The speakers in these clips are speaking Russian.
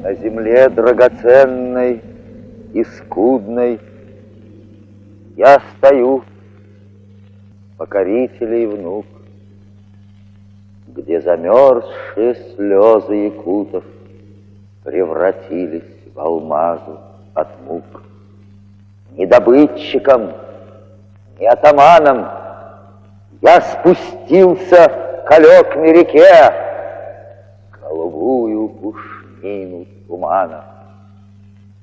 На земле драгоценной и скудной я стою, покорителей внук, где замерзшие слезы якутов превратились в алмазу от мук. Ни добытчиком, ни атаманом я спустился к Алекме реке, голубую пушнину тумана,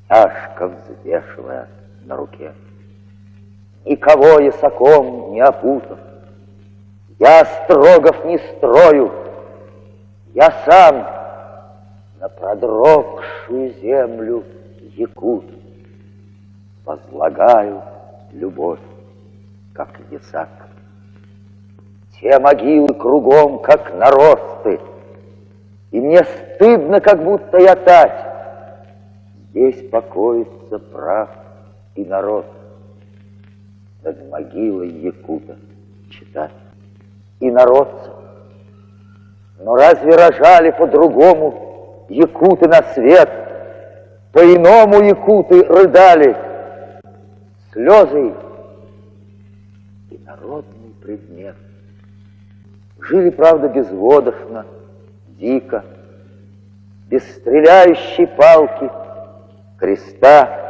тяжко взвешивая на руке. Никого ясаком не опутав, я строгов не строю, я сам на продрогшую землю якут возлагаю любовь, как ясак. Те могилы кругом, как наросты, и мне стыдно, как будто я тать. Здесь покоится прах и народ, над могилой якута читать. И народцев. Но разве рожали по-другому якуты на свет? По-иному якуты рыдали. Слезы и народный предмет. Жили, правда, безводошно, дико, без стреляющей палки, креста,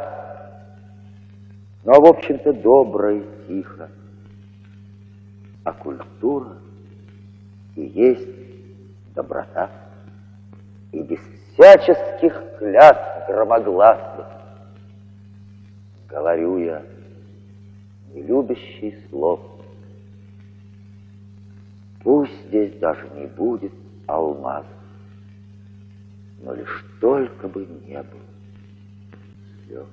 но, в общем-то, добро и тихо. А культура и есть доброта, и без всяческих клятв громогласных говорю я, не любящий слов. Пусть здесь даже не будет алмазов, но лишь только бы не было слез.